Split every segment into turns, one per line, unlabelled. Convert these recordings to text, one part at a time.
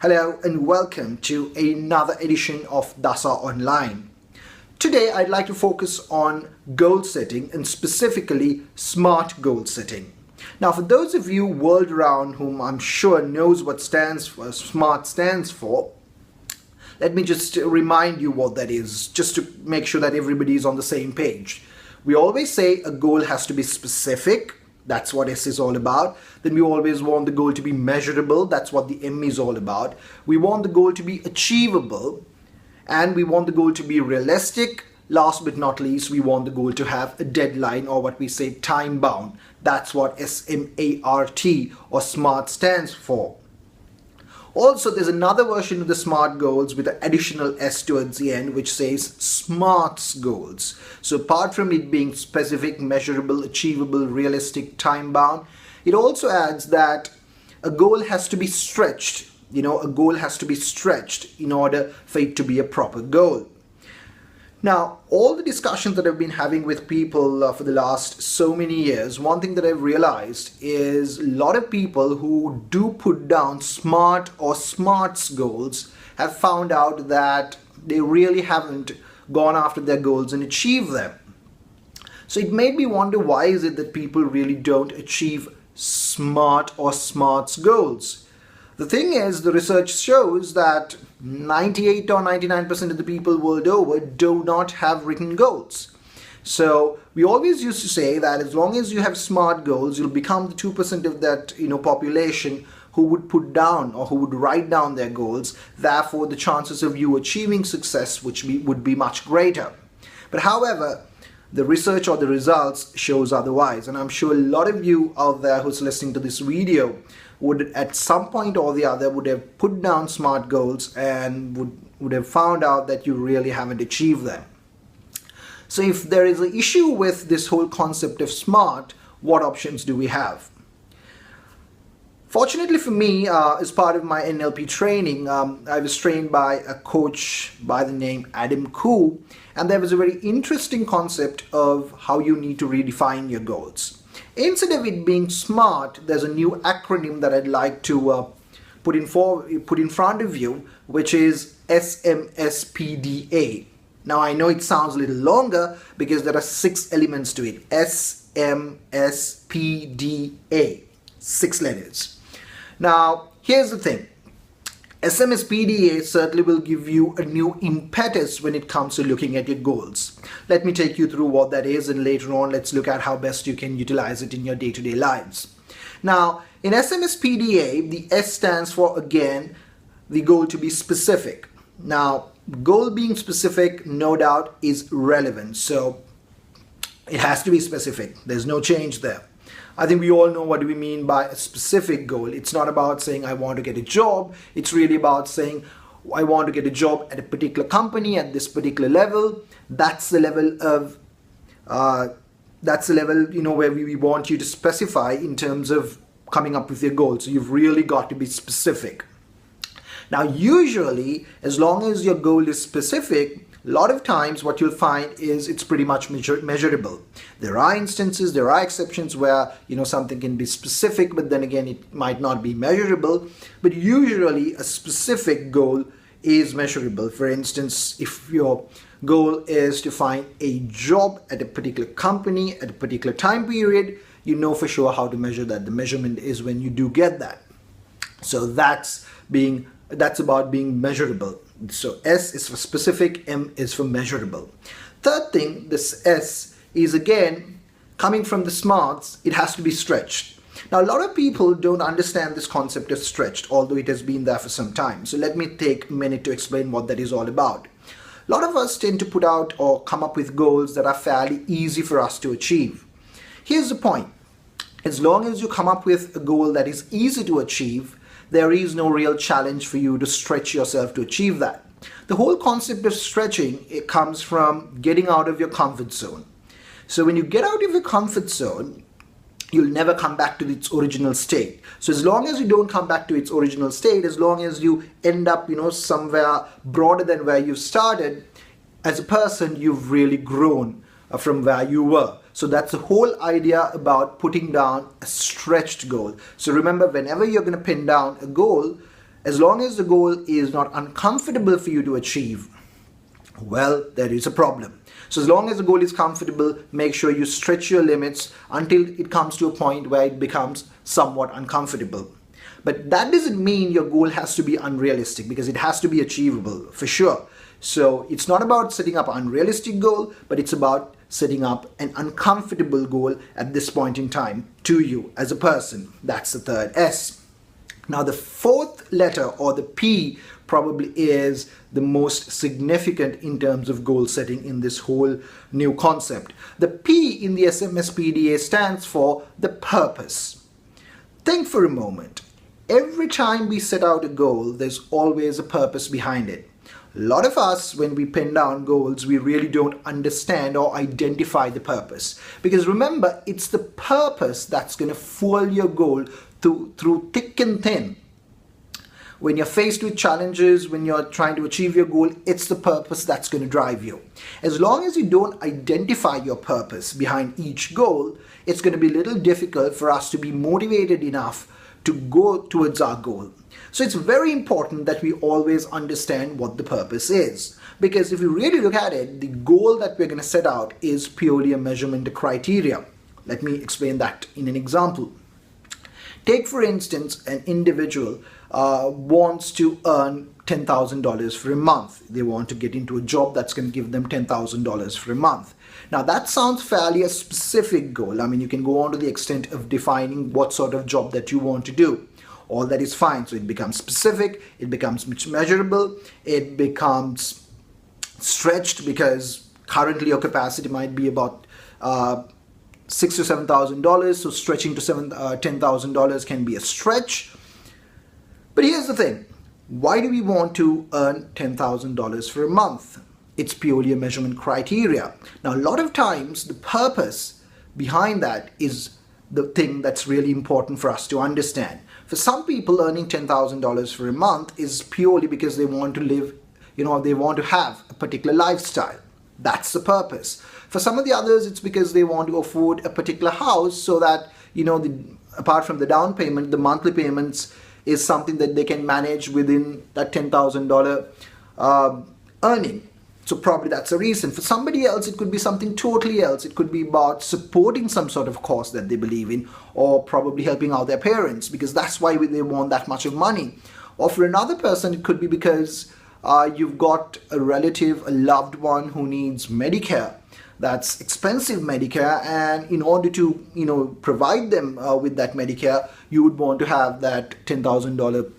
Hello and welcome to another edition of DASA Online. Today I'd like to focus on goal setting and specifically SMART goal setting. Now for those of you world around whom I'm sure knows what SMART stands for, let me just remind you what that is, just to make sure that everybody is on the same page. We always say a goal has to be specific. That's what S is all about. Then we always want the goal to be measurable. That's what the M is all about. We want the goal to be achievable, and we want the goal to be realistic. Last but not least, we want the goal to have a deadline, or what we say time bound. That's what SMART or SMART stands for. Also, there's another version of the SMART goals with an additional S towards the end, which says SMARTS goals. So apart from it being specific, measurable, achievable, realistic, time-bound, it also adds that a goal has to be stretched. A goal has to be stretched in order for it to be a proper goal. Now, all the discussions that I've been having with people for the last so many years, one thing that I've realized is a lot of people who do put down SMART or SMARTS goals have found out that they really haven't gone after their goals and achieved them. So it made me wonder, why is it that people really don't achieve SMART or SMARTS goals? The thing is, the research shows that 98 or 99% of the people world over do not have written goals. So we always used to say that as long as you have SMART goals, you'll become the 2% of that population who would put down or who would write down their goals. Therefore, the chances of you achieving success would be much greater. But however, the research or the results shows otherwise, and I'm sure a lot of you out there who's listening to this video would at some point or the other would have put down SMART goals and would have found out that you really haven't achieved them. So if there is an issue with this whole concept of SMART, what options do we have? Fortunately for me, as part of my NLP training, I was trained by a coach by the name Adam Koo, and there was a very interesting concept of how you need to redefine your goals. Instead of it being SMART, there's a new acronym that I'd like to put in front of you, which is SMSPDA. Now I know it sounds a little longer because there are 6 elements to it. SMSPDA, 6 letters. Now here's the thing. SMSPDA certainly will give you a new impetus when it comes to looking at your goals. Let me take you through what that is, and later on let's look at how best you can utilize it in your day-to-day lives. Now, in SMSPDA, the S stands for, again, the goal to be specific. Now, goal being specific, no doubt, is relevant. So it has to be specific. There's no change there. I think we all know what do we mean by a specific goal. It's not about saying I want to get a job. It's really about saying I want to get a job at a particular company at this particular level. That's the level of where we want you to specify in terms of coming up with your goals. So you've really got to be specific. Now usually, as long as your goal is specific, a lot of times what you'll find is it's pretty much measurable. There are instances, there are exceptions where something can be specific, but then again it might not be measurable. But usually a specific goal is measurable. For instance, if your goal is to find a job at a particular company at a particular time period, you know for sure how to measure that. The measurement is when you do get that. So that's about being measurable. So S is for specific, M is for measurable. Third thing, this S is again coming from the SMARTs. It has to be stretched. Now a lot of people don't understand this concept of stretched, although it has been there for some time. So let me take a minute to explain what that is all about. A lot of us tend to put out or come up with goals that are fairly easy for us to achieve. Here's the point. As long as you come up with a goal that is easy to achieve, there is no real challenge for you to stretch yourself to achieve that. The whole concept of stretching, it comes from getting out of your comfort zone. So when you get out of your comfort zone, you'll never come back to its original state. So as long as you don't come back to its original state, as long as you end up, somewhere broader than where you started, as a person, you've really grown from where you were. So that's the whole idea about putting down a stretched goal. So remember, whenever you're going to pin down a goal, As long as the goal is not uncomfortable for you to achieve, well, there is a problem. So as long as the goal is comfortable, make sure you stretch your limits until it comes to a point where it becomes somewhat uncomfortable. But that doesn't mean your goal has to be unrealistic, because it has to be achievable for sure. So it's not about setting up an unrealistic goal, but it's about setting up an uncomfortable goal at this point in time to you as a person. That's the third S. Now the fourth letter, or the P, probably is the most significant in terms of goal setting in this whole new concept. The P in the SMSPDA stands for the purpose. Think for a moment. Every time we set out a goal, there's always a purpose behind it. A lot of us, when we pin down goals, we really don't understand or identify the purpose. Because remember, it's the purpose that's going to fuel your goal through thick and thin. When you're faced with challenges, when you're trying to achieve your goal, it's the purpose that's going to drive you. As long as you don't identify your purpose behind each goal, it's going to be a little difficult for us to be motivated enough to go towards our goal. So it's very important that we always understand what the purpose is. Because if you really look at it, the goal that we're going to set out is purely a measurement criteria. Let me explain that in an example. Take, for instance, an individual wants to earn $10,000 for a month. They want to get into a job that's going to give them $10,000 for a month. Now that sounds fairly a specific goal. I mean, you can go on to the extent of defining what sort of job that you want to do. All that is fine. So it becomes specific, it becomes much measurable, it becomes stretched, because currently your capacity might be about $6,000 to $7,000. So stretching to $10,000 can be a stretch. But here's the thing. Why do we want to earn $10,000 for a month? It's purely a measurement criteria. Now, a lot of times the purpose behind that is the thing that's really important for us to understand. For some people, earning $10,000 for a month is purely because they want to live, they want to have a particular lifestyle. That's the purpose. For some of the others, it's because they want to afford a particular house, so that, apart from the down payment, the monthly payments is something that they can manage within that $10,000 earning. So probably that's a reason. For somebody else, it could be something totally else. It could be about supporting some sort of cause that they believe in, or probably helping out their parents, because that's why they want that much of money. Or for another person, it could be because you've got a relative, a loved one who needs Medicare. That's expensive Medicare, and in order to provide them with that Medicare, you would want to have that $10,000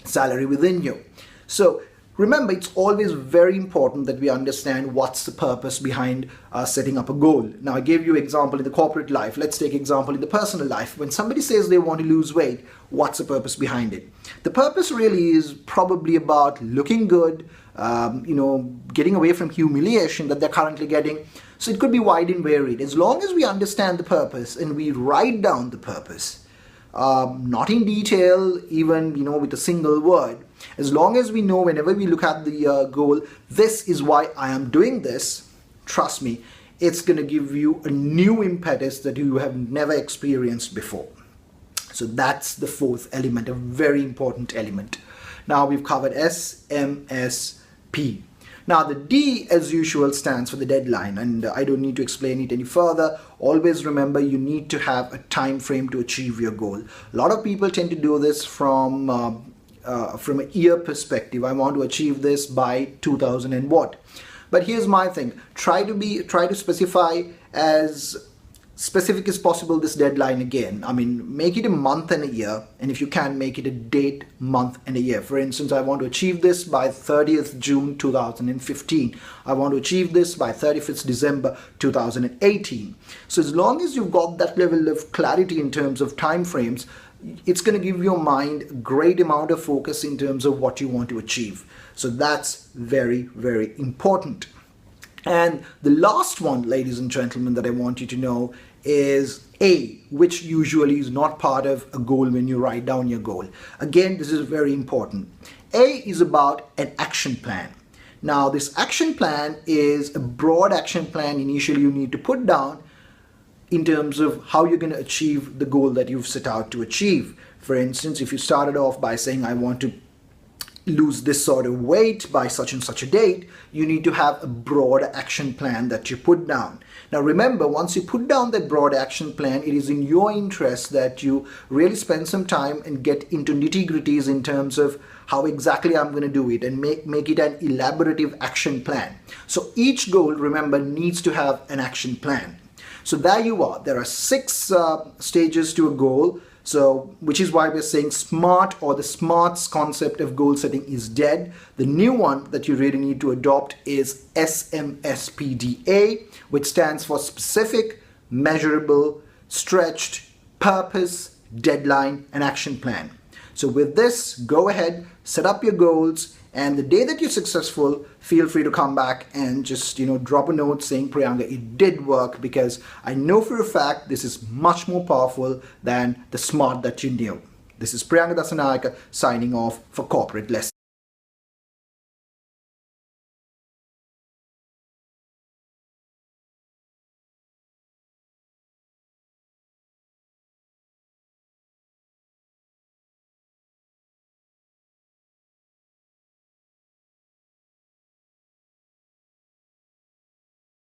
salary within you. So remember, it's always very important that we understand what's the purpose behind setting up a goal. Now, I gave you an example in the corporate life. Let's take example in the personal life. When somebody says they want to lose weight, what's the purpose behind it? The purpose really is probably about looking good, getting away from humiliation that they're currently getting. So it could be wide and varied. As long as we understand the purpose and we write down the purpose, not in detail, even with a single word, as long as we know whenever we look at the goal, this is why I am doing this, trust me, it's going to give you a new impetus that you have never experienced before. So that's the fourth element, a very important element. Now we've covered S, M, S, P. Now the D, as usual, stands for the deadline, and I don't need to explain it any further. Always remember, you need to have a time frame to achieve your goal. A lot of people tend to do this from a year perspective. I want to achieve this by 2000 and what. But here's my thing. Try to specify as specific as possible this deadline again. I mean, make it a month and a year, and if you can, make it a date, month and a year. For instance, I want to achieve this by 30th June 2015. I want to achieve this by 31st December 2018. So as long as you've got that level of clarity in terms of time frames, it's going to give your mind a great amount of focus in terms of what you want to achieve. So that's very, very important. And the last one, ladies and gentlemen, that I want you to know is A, which usually is not part of a goal when you write down your goal. Again, this is very important. A is about an action plan. Now, this action plan is a broad action plan initially you need to put down in terms of how you're going to achieve the goal that you've set out to achieve. For instance, if you started off by saying, I want to lose this sort of weight by such and such a date, you need to have a broad action plan that you put down. Now remember, once you put down that broad action plan, it is in your interest that you really spend some time and get into nitty-gritties in terms of how exactly I'm going to do it and make it an elaborative action plan. So each goal, remember, needs to have an action plan. So there you are. There are 6 stages to a goal. So, which is why we're saying SMART, or the SMART's concept of goal setting, is dead. The new one that you really need to adopt is SMSPDA, which stands for specific, measurable, stretched, purpose, deadline, and action plan. So with this, go ahead, set up your goals, and the day that you're successful, feel free to come back and just, drop a note saying, Priyanka, it did work, because I know for a fact this is much more powerful than the SMART that you knew. This is Priyanka Dasanayake signing off for Corporate Lessons.